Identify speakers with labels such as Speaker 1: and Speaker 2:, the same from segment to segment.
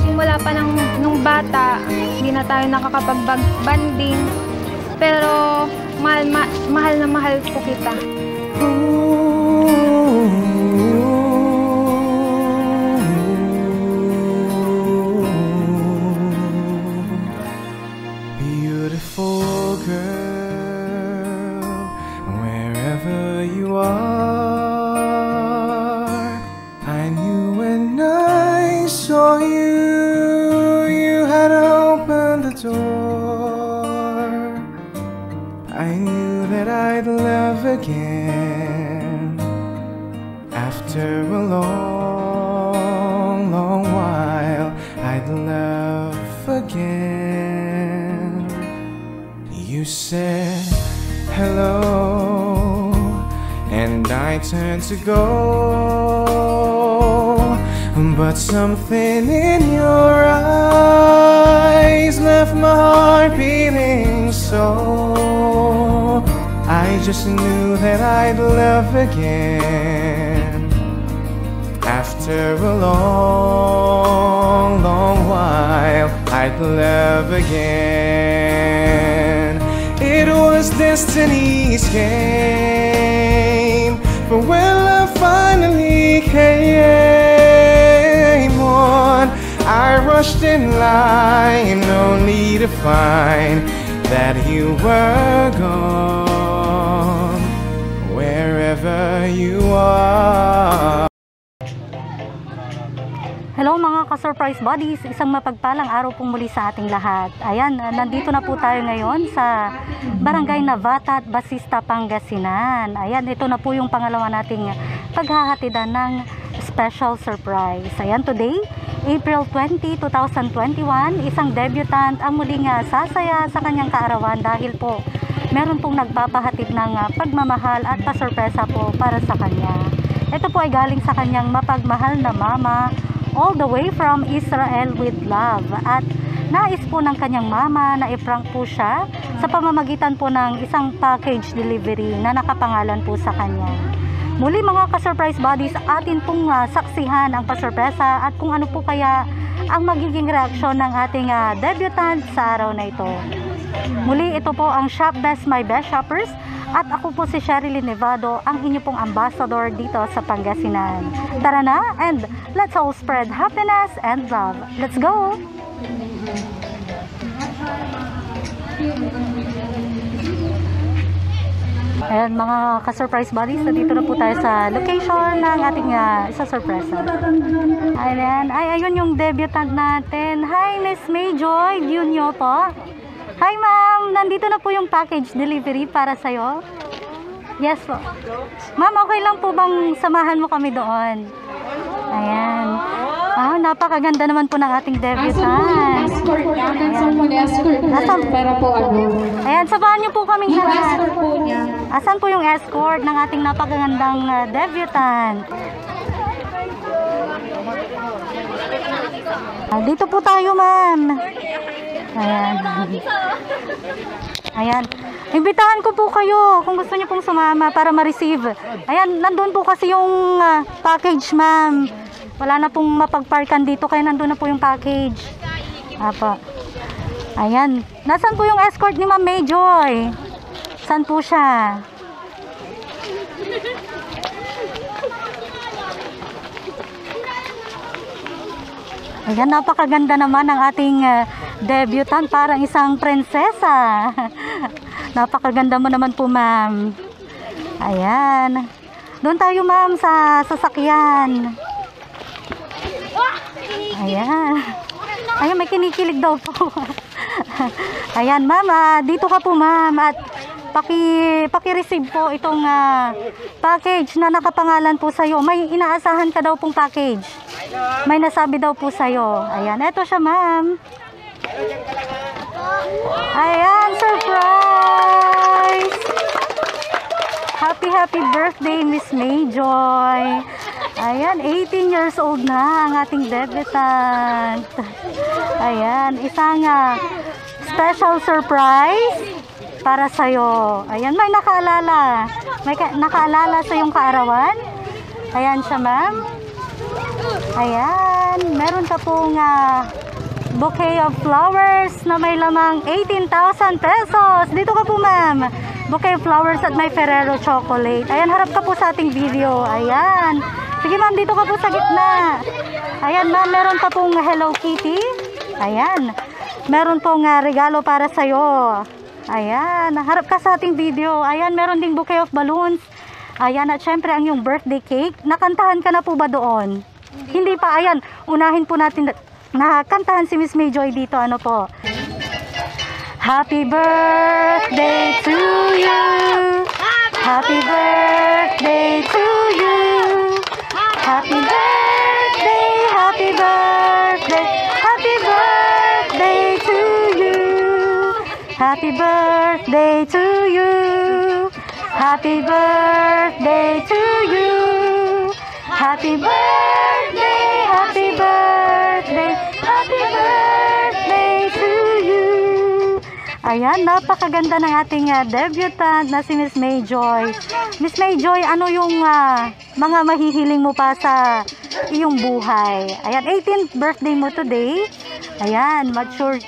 Speaker 1: Simula pa nung bata, hindi na tayo nakakapag-banding. Pero mahal na mahal po kita.
Speaker 2: Beautiful girl, wherever you are, I knew when I saw you, you had opened the door. I knew that I'd love again after a long, long while. I'd love again. You said hello, and I turned to go, but something in your eyes left my heart beating so. I just knew that I'd love again after a long, long while. I'd love again. It was destiny's game, but when love finally came on, I rushed in line, only to find that you were gone, wherever you are.
Speaker 3: Hello mga ka-surprise buddies, isang mapagpalang araw pong muli sa ating lahat. Ayan, nandito na po tayo ngayon sa Barangay Navata at Basista, Pangasinan. Ayan, ito na po yung pangalawa nating paghahatidan ng special surprise. Ayan, today, April 20, 2021, isang debutant ang muling sasaya sa kanyang kaarawan dahil po meron pong nagpapahatid ng pagmamahal at pasurpresa po para sa kanya. Ito po ay galing sa kanyang mapagmahal na mama, all the way from Israel with love. At nais po ng kanyang mama na i-prank po siya sa pamamagitan po ng isang package delivery na nakapangalan po sa kanya. Muli mga ka-surprise buddies, atin pong saksihan ang pasurpresa at kung ano po kaya ang magiging reaksyon ng ating debutant sa araw na ito. Muli, ito po ang Shop Best My Best Shoppers at ako po si Sherilyn Nevado, ang inyo pong ambassador dito sa Pangasinan. Tara na, and let's all spread happiness and love. Let's go! Ayan mga ka-surprise buddies, dito na po tayo sa location ng ating isa-surpresa. Ayan, ayun yung debutant natin. Hi Miss Mayjoy, yun nyo po. Hi ma'am, nandito na po yung package delivery para sa'yo. Yes po. Ma'am, okay lang po bang samahan mo kami doon? Ayan. Napakaganda naman po ng ating debutant. Ayan, sabahan niyo po kaming lahat. Asan po yung escort ng ating napakagandang debutant? Dito po tayo ma'am. Ayan. Ayan. Imbitahan ko po kayo kung gusto niyo pong sumama para ma-receive. Ayan, nandun po kasi yung package, ma'am. Wala na pong mapagparkan dito kaya nandun na po yung package. Apa. Ayan. Nasaan po yung escort ni Ma'am Mayjoy? Saan po siya? Ayan, napakaganda naman ng ating debutant, parang isang prinsesa. Napakaganda mo naman po, ma'am. Ayan. Doon tayo, ma'am, sa sasakyan. Ayan. Ayan, may kinikilig daw po. Ayan, ma'am, dito ka po, ma'am. At paki-receive po itong package na nakapangalan po sa'yo. May inaasahan ka daw pong package. May nasabi daw po sa'yo. Ayan, eto siya, ma'am. Ayan, surprise! Happy birthday, Miss Mayjoy. Ayan, 18 years old na ang ating debutant. Ayan, isang special surprise para sa'yo. Ayan, may nakaalala. May nakaalala sa iyong kaarawan. Ayan siya, ma'am. Ayan, meron ka pong bouquet of flowers na may lamang 18,000 pesos. Dito ka po, ma'am. Bouquet of flowers at may Ferrero chocolate. Ayan, harap ka po sa ating video. Ayan. Sige, ma'am, dito ka po sa gitna. Ayan, ma'am, meron ka pong Hello Kitty. Ayan. Meron pong regalo para sa'yo. Ayan, harap ka sa ating video. Ayan, meron ding bouquet of balloons. Ayan, at syempre ang yung birthday cake. Nakantahan ka na po ba doon? Hindi pa. Ayan, unahin po natin nakantahan si Miss May Joy dito. Ano po? Happy birthday to you. Happy birthday to you. Happy birthday, happy birthday, happy birthday to you. Happy birthday to you. Happy birthday to you. Happy birthday, happy birthday, happy birthday to you. Ayan, napakaganda ng ating debutant na si Miss May Joy. Miss May Joy, ano yung mga mahihiling mo pa sa iyong buhay? Ayan, 18th birthday mo today. Ayan, matured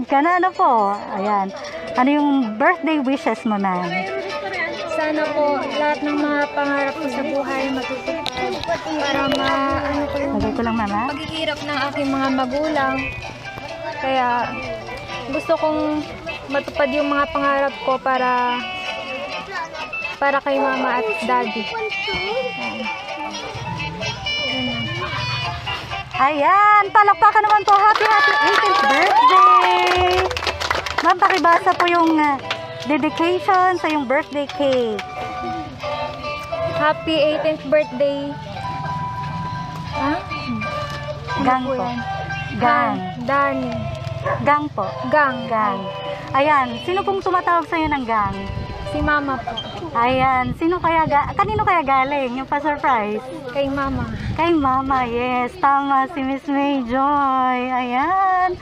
Speaker 3: ka na, ano po? Ayan, ano yung birthday wishes mo, ma'am?
Speaker 1: Sana po lahat ng mga pangarap ko sa buhay matutupad para
Speaker 3: Lagay ko lang, mama.
Speaker 1: pagkikirap ng aking mga magulang. Kaya gusto kong matupad yung mga pangarap ko para kay mama at daddy.
Speaker 3: Ayan, palakpakan naman po. Happy 18th birthday! Ma'am, pakibasa po yung dedication sa yung birthday cake.
Speaker 1: Happy 18th birthday. Ha?
Speaker 3: Gang po. Gang.
Speaker 1: Dani.
Speaker 3: Gang po.
Speaker 1: Gang.
Speaker 3: Gang. Ayan, sino pong tumatawag sa'yo ng gang?
Speaker 1: Si mama po.
Speaker 3: Ayan, kanino kaya galing yung pa-surprise?
Speaker 1: Kay mama.
Speaker 3: Kay mama, yes. Tama si Miss May Joy. Ayan.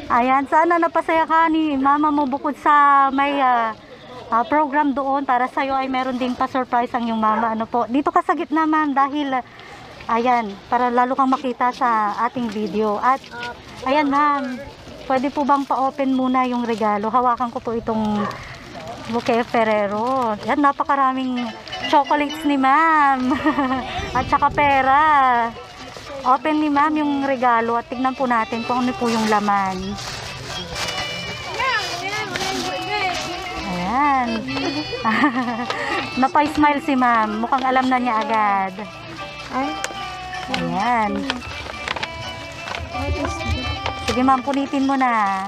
Speaker 3: Ayan, sana napasaya ka ni mama mo bukod sa may program doon para sa'yo ay meron ding pa-surprise ang yung mama. Ano po? Dito ka sa gitna, ma'am, dahil ayan, para lalo kang makita sa ating video. At ayan, ma'am, pwede po bang pa-open muna yung regalo? Hawakan ko po itong bouquet Ferrero. Yan, napakaraming chocolates ni ma'am. At saka pera. Open ni ma'am yung regalo at tignan po natin kung ano po yung laman. Ayan. Napay-smile si ma'am. Mukhang alam na niya agad. Ayan. Sige ma'am, punitin mo na.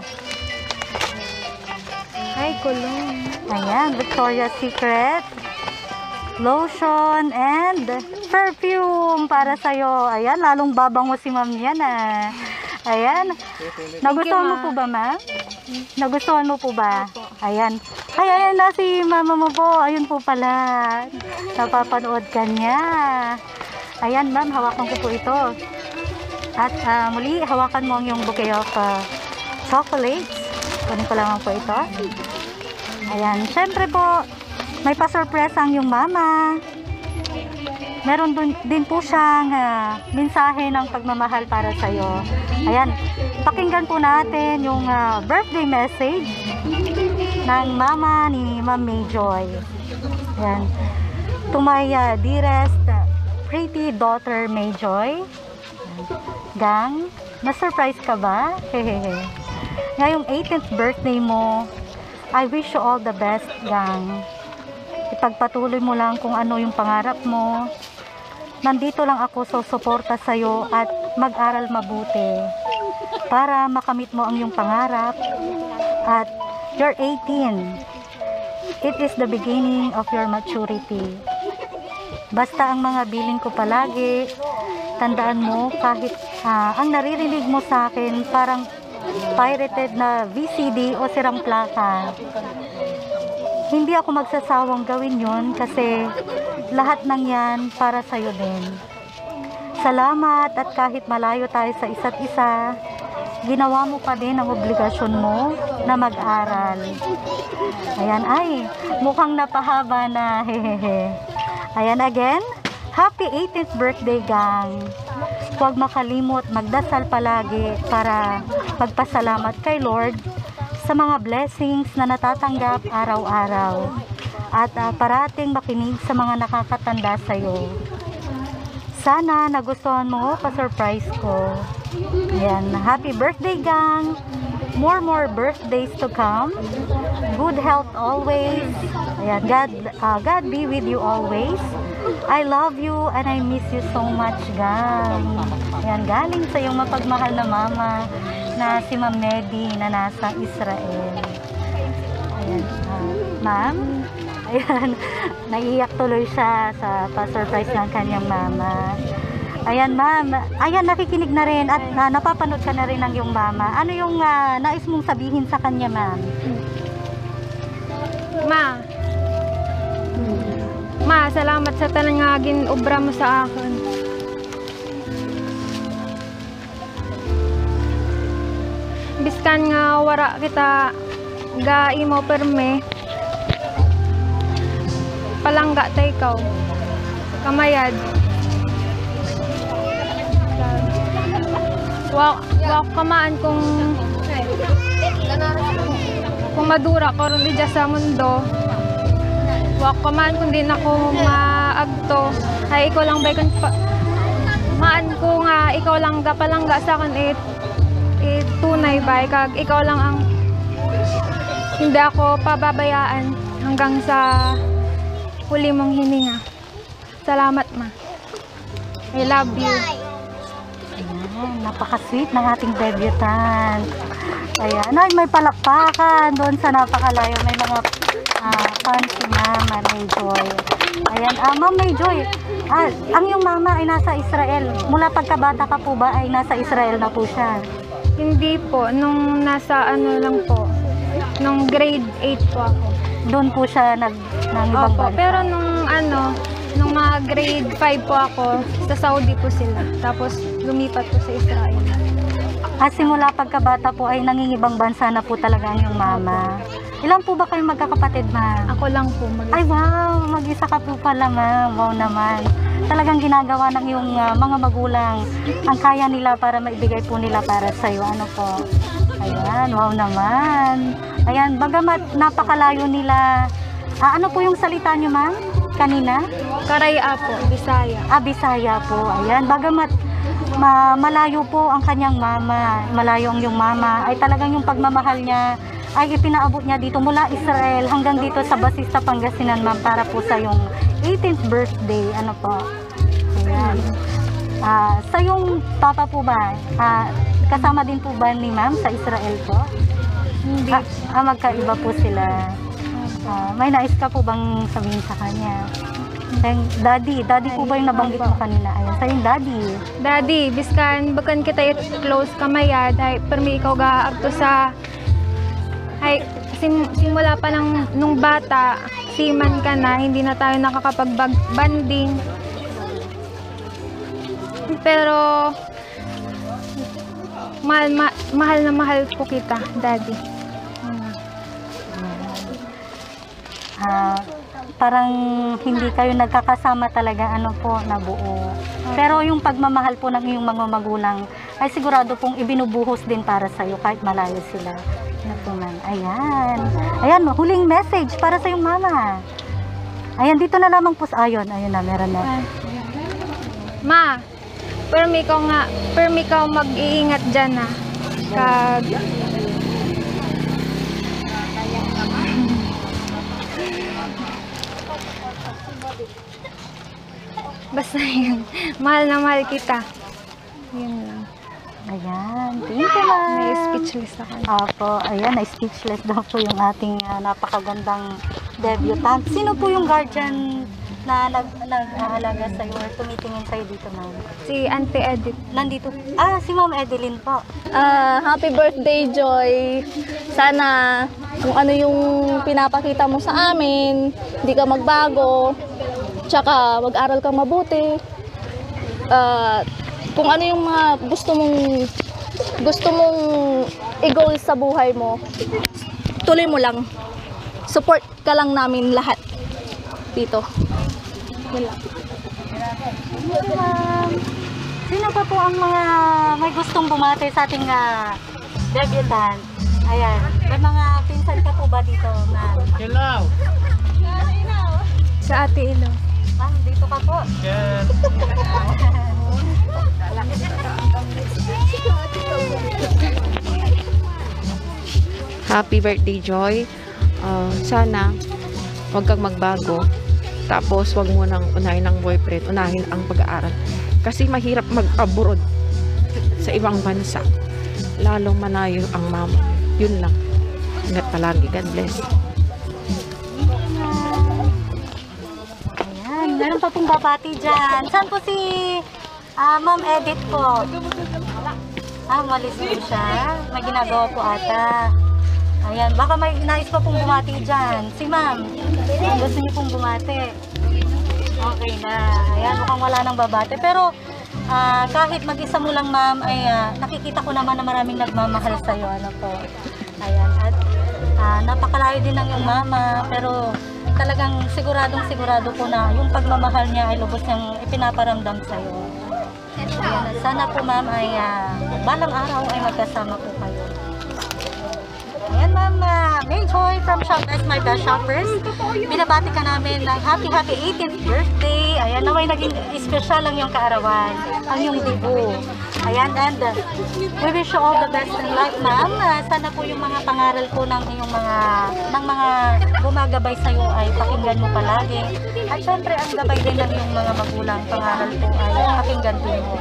Speaker 1: Ay, kulong.
Speaker 3: Ayan, Victoria's Secret lotion and perfume para sa'yo. Ayan, lalong babango si ma'am yan Ayan. Nagustuhan mo po ba, ma'am? Nagustuhan mo po ba? Ayan. Ay, ayan na si mama mo po. Ayun po pala. Napapanood ka niya. Ayan, ma'am, hawakan ko po ito. At muli, hawakan mo yung bouquet of chocolates. Kunin ko lamang po ito. Ayan, syempre po, may pa-surprise ang yung mama. Meron din po siyang mensahe ng pagmamahal para sa'yo. Ayan, pakinggan po natin yung birthday message ng mama ni Ma'am May Joy. Ayan, to my dearest pretty daughter May Joy. Gang, na-surprise ka ba? Hehehe. Ngayong 18th birthday mo, I wish you all the best, gang. Ipagpatuloy mo lang kung ano yung pangarap mo. Nandito lang ako susuporta sa'yo at mag-aral mabuti para makamit mo ang iyong pangarap. At you're 18. It is the beginning of your maturity. Basta ang mga bilin ko palagi, tandaan mo kahit ang naririnig mo sa akin parang pirated na VCD o sirang plaka. Hindi ako magsasawang gawin yun kasi lahat ng yan para sa'yo din. Salamat at kahit malayo tayo sa isa't isa, ginawa mo pa din ang obligasyon mo na mag-aral. Ayan, ay, mukhang napahaba na, hehehe. Ayan again, happy 18th birthday, gang. huwag makalimot magdasal palagi para magpasalamat kay Lord sa mga blessings na natatanggap araw-araw at parating makinig sa mga nakakatanda sa iyo. Sana nagustuhan mo pa-surprise ko. Ayan, happy birthday gang! More birthdays to come. Good health always. Ayan, God be with you always. I love you and I miss you so much, gang. Ayan, galing sa iyong mapagmahal na mama na si Ma'am Medi na nasa Israel. Ayan, ma'am. Ayan, naiiyak tuloy siya sa pa-surprise ng kanyang mama. Ayan, ma'am. Ayan, nakikinig na rin at napapanood ka na rin ng iyong mama. Ano yung nais mong sabihin sa kanya, ma'am?
Speaker 1: Ma, salamat sa tanan nga ginobra mo sa akin. Biskan nga wara kita ga imo perme. Palangga tay ikaw. Kamayad. Wa kamaan kung madura ko ron di sa mundo. Wa kamaan kung di ako maagto. Ay ikaw lang bay kun maan ko nga ikaw lang gapalangga sa akin tunay bay kag ikaw lang ang hindi ako pababayaan hanggang sa huli mong hininga. Salamat, ma. I love you.
Speaker 3: Ayan, napaka-sweet ng ating debutant. Ayan, ay may palakpakan doon sa napakalayo. May mga fans si Mama May Joy. Ayan, Ma'am May Joy, ang iyong mama ay nasa Israel. Mula pagkabata ka po ba ay nasa Israel na po siya?
Speaker 1: Hindi po. Nung nasa lang po. Nung grade 8 po ako.
Speaker 3: Doon po siya ng ibang
Speaker 1: Opo,
Speaker 3: bansa.
Speaker 1: pero nung mga grade 5 po ako, sa Saudi po sila. Tapos lumipat po sa Israel.
Speaker 3: Simula pagkabata po ay nangingibang bansa na po talaga ang iyong mama. Ilan po ba kayong magkakapatid, ma'am?
Speaker 1: Ako lang po.
Speaker 3: Ay, wow! Mag-isa ka po pala, ma'am. Wow naman. Talagang ginagawa ng iyong mga magulang ang kaya nila para maibigay po nila para sa iyo. Ano po? Ayan, wow naman. Ayan, bagamat napakalayo nila. Ano po yung salita niyo, ma'am? Kanina?
Speaker 1: Karaya po, Bisaya.
Speaker 3: Bisaya po. Ayan, bagamat malayo po ang kanyang mama, malayo ang iyong mama, ay talagang yung pagmamahal niya ay ipinaabot niya dito mula Israel hanggang dito sa Basista, Pangasinan, ma'am, para po sa yung 18th birthday. Ano po? Ayan. Sa yung papa po ba, kasama din po ba ni ma'am sa Israel po?
Speaker 1: Hindi.
Speaker 3: Magkaiba po sila. May nais ka po bang sabihin sa kanya? Daddy po ba yung nabanggit mo kanina? Ayan, sa yung daddy.
Speaker 1: Daddy, biskan bakan kita close kamayad, ay permi ikaw gaagto sa ay simula pa lang nung bata, siman ka na, hindi na tayo nakakapag-banding. Pero mahal na mahal po kita, Daddy.
Speaker 3: Parang hindi kayo nagkakasama talaga nabuo. Pero yung pagmamahal po ng iyong mga magulang ay sigurado pong ibinubuhos din para sa iyo kahit malayo sila. Ayan. Ayan, huling message para sa iyong mama. Ayan, dito na lamang po sa ayun na, meron na.
Speaker 1: Ma, permi ka mag-iingat dyan na. Basta yun. Mahal na mahal kita. Yun lang.
Speaker 3: Ayan. Thank you, ma'am.
Speaker 1: May speechless ako.
Speaker 3: Opo. Ayan, na-speechless daw po yung ating napakagandang debutant. Sino po yung guardian na nag-aalaga sa'yo or tumitingin sa'yo dito, ma'am?
Speaker 1: Si Auntie Edith.
Speaker 3: Nandito. Si Ma'am Edeline po.
Speaker 4: Happy birthday, Joy. Sana kung ano yung pinapakita mo sa amin, hindi ka magbago. Tsaka mag-aral kang mabuti. Kung ano yung mga gusto mong i-goal sa buhay mo, tuloy mo lang. Support ka lang namin lahat dito. Yun lang.
Speaker 3: Sino pa po ang mga may gustong bumati sa ating debutant? Ayan. May mga pinsan ka po ba dito, ma'am?
Speaker 5: Hello.
Speaker 1: Sa Ate Ilo.
Speaker 3: Ma'am, dito ka po.
Speaker 5: Yes.
Speaker 6: Happy birthday, Joy. Sana huwag kang magbago. Tapos huwag mo nang unahin ang boyfriend, unahin ang pag-aaral. Kasi mahirap mag-abroad sa ibang bansa. Lalong manayo ang mama. Yun lang. Ingat palagi. God bless.
Speaker 3: Ayan, meron pa pong babati dyan. Saan po si Ma'am Edith po? Malis po siya. May ginagawa po ata. Ayan, baka may nais pa pong bumati dyan. Si Ma'am, gusto niyo pong bumati. Okay na. Ayan, mukhang wala nang babati. Pero kahit mag-isa mo lang, Ma'am, ay nakikita ko naman na maraming nagmamahal sa'yo. Ano po. Ayan, at napakalayo din ng iyong mama. Pero talagang sigurado po na yung pagmamahal niya ay lubos niyang ipinaparamdam sa'yo. Ayan, at sana po, Ma'am, ay balang araw ay magkasama po kayo. Ayan, Ma'am, May Joy from Shop as My Best Shoppers. Binabati ka namin ng happy 18th birthday. Ayan, naway naging special ang iyong kaarawan, ang iyong debut. Ayan, and we wish you all the best in life, Ma'am. Sana po yung mga pangaral po ng iyong mga gumagabay sa iyo ay pakinggan mo palagi. At syempre, ang gabay din ng iyong mga magulang pangaral po ay pakinggan din mo.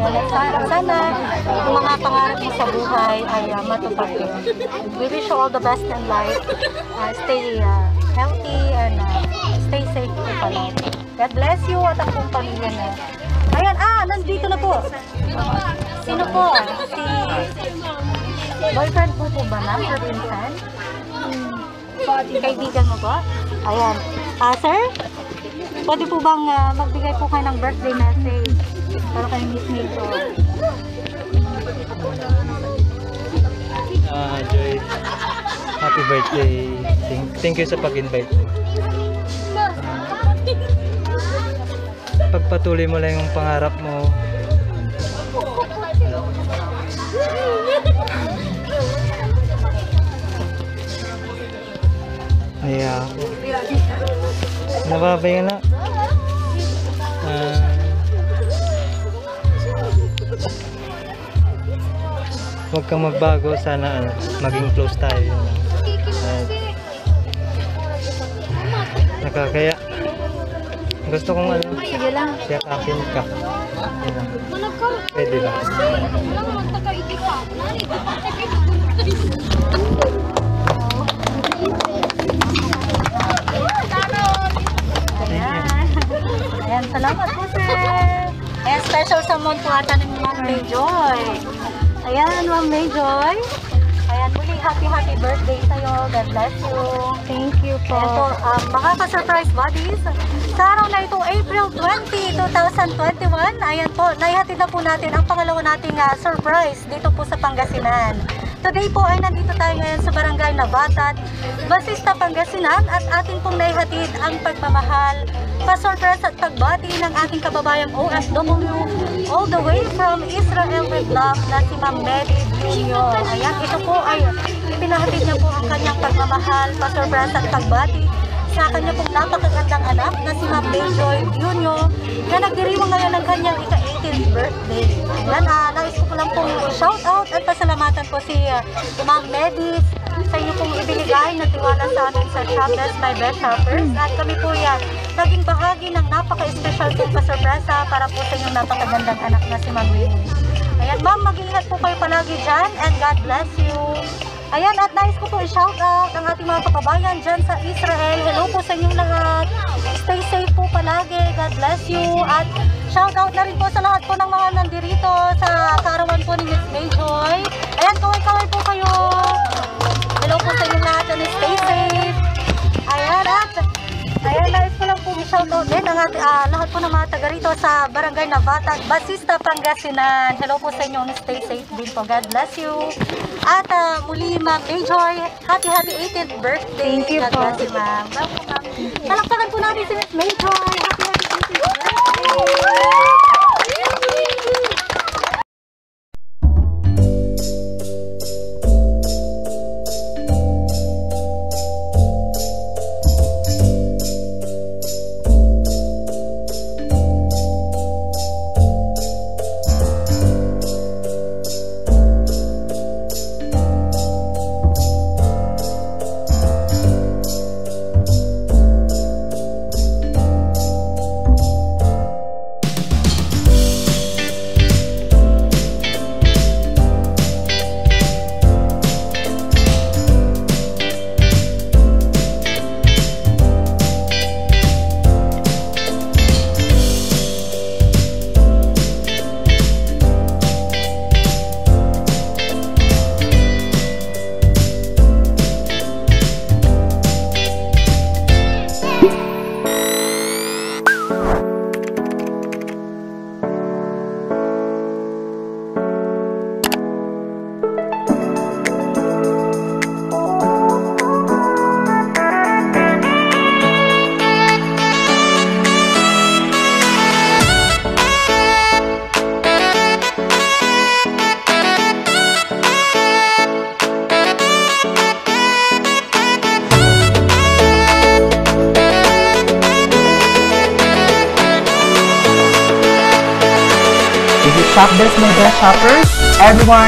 Speaker 3: Ayan, sana yung mga pangarap mo sa buhay ay matupad din. We wish you all the best in life. Stay healthy and stay safe po palagi. God bless you at ang buong pamilya na. Ayan, nandito na po. Sino po? Si boyfriend po ba, ma'am? Or pinsan? Kaibigan mo po? Ayan. Sir? Pwede po bang magbigay po kayo ng birthday message para kay Miss Major?
Speaker 5: Joy, happy birthday. Thank you sa pag-invite. Pagpatuloy mo lang yung pangarap mo. Ayan. Nababay na. Huwag kang magbago. Sana maging close tayo. Nakakaya. Gusto kong
Speaker 1: Sige lang.
Speaker 5: siyakapin ka. Ayan. Pwede ba?
Speaker 3: Ayan, salamat po, sir. Ayan, special summon po ata ng Ma'am May Joy. Ayan, Ma'am May Joy. Ayan, muli happy birthday sa'yo. God bless you.
Speaker 1: Thank you po.
Speaker 3: Ayan po, mga ka-surprise buddies. Sa araw na ito, April 20, 2021, ayan po, naihatid na po natin ang pangalawa nating surprise dito po sa Pangasinan. Today po ay nandito tayo ngayon sa Barangay Navatat, Basista, Pangasinan, at ating pong naihatid ang pagmamahal, pa-surprise at pagbati ng ating kababayang OFW all the way from Israel with love na si Ma'am Mary Junio. Ayan, ito po ay ipinahatid niya po ang kanyang pagmamahal, pa-surprise at pagbati sa kanya pong napakagandang anak na si Ma'am Joy Junio na nagdiriwang ngayon ng kanyang ika-18th birthday. Ayan, nais ko lang pong shout out at pasalamatan po si Ma'am Medis sa inyo pong ibinigay na tiwala sa amin sa Shoppers by Best Shoppers. At kami po yan, naging bahagi ng napaka-special pong pasurpresa para po sa inyong napakagandang anak na si Ma'am Medis. Ayan, Ma'am, mag-ingat po kayo palagi dyan and God bless you. Ayan, at nais ko po i-shout out ang ating mga kababayan dyan sa Israel. Hello po sa inyong lahat. Stay safe po palagi. God bless you. At shout out na rin po sa lahat po ng mga nandirito sa kaarawan po ni Miss May Joy. Ayan, kaway-kaway po kayo. Hello po sa inyong lahat and stay safe. Ayan, at ayan, nais ko lang po i-shout out din ang lahat po ng mga taga rito sa Barangay Navatat, Basista, Pangasinan. Hello po sa inyo. Stay safe din po. God bless you. At muli, Ma'am May Joy, happy 18th birthday.
Speaker 1: Thank you
Speaker 3: God
Speaker 1: po.
Speaker 3: bless you, Ma'am. Palakpakan po natin si Miss May Joy. Happy 18th birthday.
Speaker 7: Shop This My Best Shoppers. Everyone,